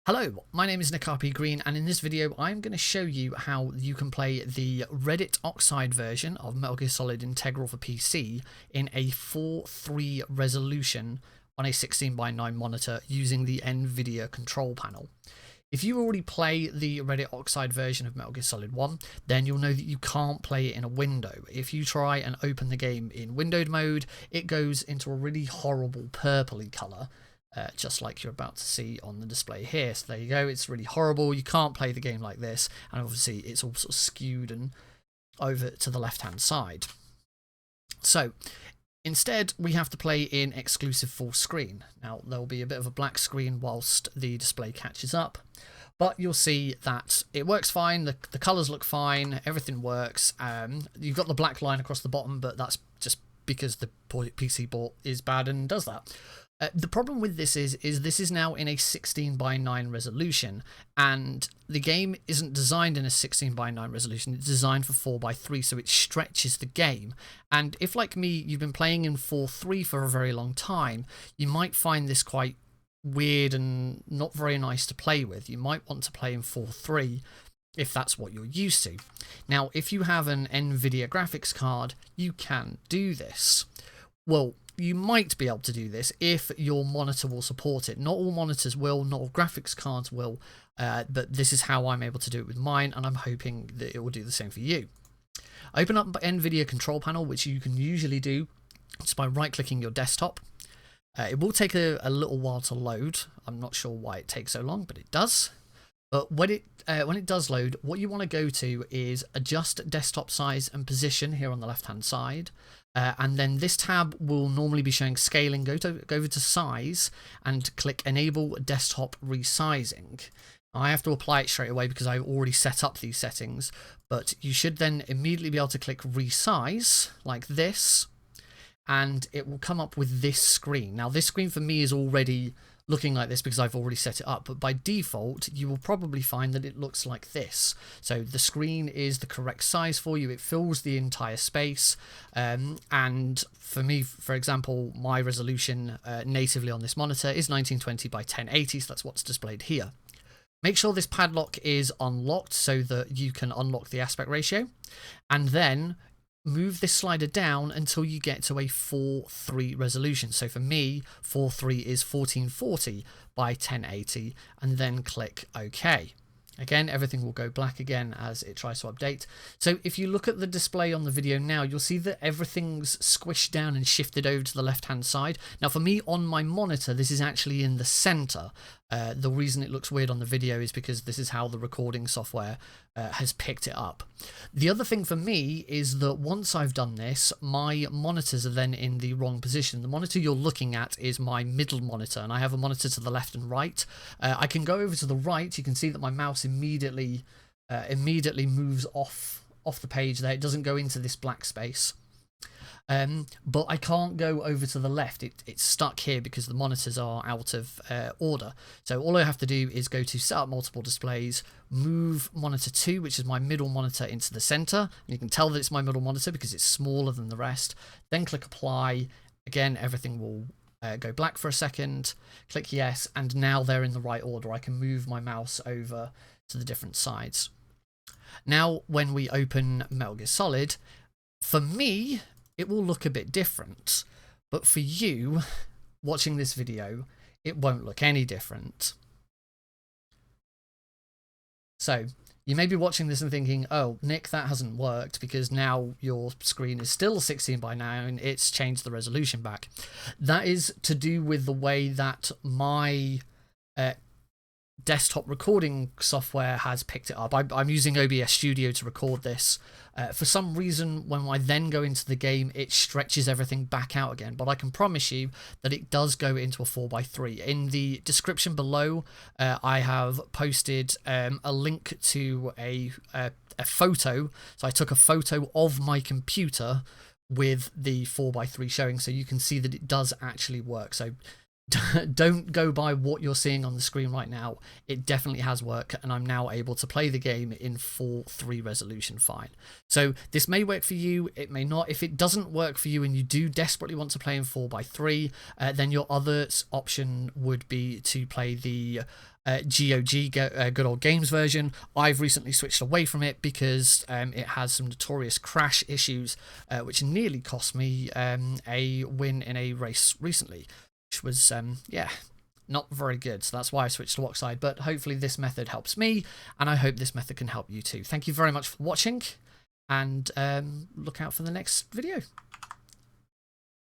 Hello, my name is Nick RP Green, and in this video I'm going to show you how you can play the Reddit Oxide version of Metal Gear Solid Integral for PC in a 4:3 resolution on a 16:9 monitor using the NVIDIA Control Panel. If you already play the Reddit Oxide version of Metal Gear Solid 1, then you'll know that you can't play it in a window. If you try and open the game in windowed mode, it goes into a really horrible purpley colour. Just like you're about to see on the display here. So there you go, it's really horrible. You can't play the game like this, and obviously it's all sort of skewed and over to the left hand side. So instead we have to play in exclusive full screen. Now there'll be a bit of a black screen whilst the display catches up, but you'll see that it works fine, the colours look fine, everything works. You've got the black line across the bottom, but that's just because the PC port is bad and does that. The problem with this is this is now in a 16:9 resolution, and the game isn't designed in a 16:9 resolution. It's designed for 4:3, so it stretches the game. And if, like me, you've been playing in 4:3 for a very long time, you might find this quite weird and not very nice to play with. You might want to play in 4:3 if that's what you're used to. Now, if you have an NVIDIA graphics card, you can do this. Well, you might be able to do this if your monitor will support it. Not all monitors will, not all graphics cards will, but this is how I'm able to do it with mine, and I'm hoping that it will do the same for you. Open up NVIDIA Control Panel, which you can usually do just by right-clicking your desktop. It will take a little while to load. I'm not sure why it takes so long, but it does. But when it does load, what you want to go to is adjust desktop size and position here on the left hand side, and then this tab will normally be showing scaling. Go over to size and click enable desktop resizing. I have to apply it straight away because I've already set up these settings, but you should then immediately be able to click resize like this, and it will come up with this screen. Now this screen for me is already looking like this because I've already set it up, but by default you will probably find that it looks like this. So the screen is the correct size for you, it fills the entire space, and for me, for example, my resolution natively on this monitor is 1920 by 1080, so that's what's displayed here. Make sure this padlock is unlocked so that you can unlock the aspect ratio, and then move this slider down until you get to a 4:3 resolution. So for me, 4:3 is 1440 by 1080, and then click OK. Again, everything will go black again as it tries to update. So if you look at the display on the video now, you'll see that everything's squished down and shifted over to the left-hand side. Now for me, on my monitor, this is actually in the center. The reason it looks weird on the video is because this is how the recording software has picked it up. The other thing for me is that once I've done this, my monitors are then in the wrong position. The monitor you're looking at is my middle monitor, and I have a monitor to the left and right. I can go over to the right. You can see that my mouse immediately moves off the page there. It doesn't go into this black space. But I can't go over to the left. It's stuck here because the monitors are out of order. So all I have to do is go to set up multiple displays, move monitor 2, which is my middle monitor, into the center. And you can tell that it's my middle monitor because it's smaller than the rest. Then click apply. Again, everything will go black for a second. Click yes, and now they're in the right order. I can move my mouse over to the different sides. Now when we open Metal Gear Solid, for me, it will look a bit different, but for you watching this video, it won't look any different. So you may be watching this and thinking, oh, Nick, that hasn't worked because now your screen is still 16:9, it's changed the resolution back. That is to do with the way that my desktop recording software has picked it up. I'm using OBS Studio to record this. For some reason, when I then go into the game, it stretches everything back out again, but I can promise you that it does go into a 4:3. In the description below, I have posted a link to a photo. So I took a photo of my computer with the 4:3 showing, so you can see that it does actually work. So don't go by what you're seeing on the screen right now. It definitely has worked, and I'm now able to play the game in 4:3 resolution fine. So this may work for you, it may not. If it doesn't work for you and you do desperately want to play in 4:3, then your other option would be to play the GOG, Good Old Games version. I've recently switched away from it because it has some notorious crash issues, which nearly cost me a win in a race recently, which was, yeah, not very good. So that's why I switched to Oxide. But hopefully this method helps me, and I hope this method can help you too. Thank you very much for watching, and look out for the next video.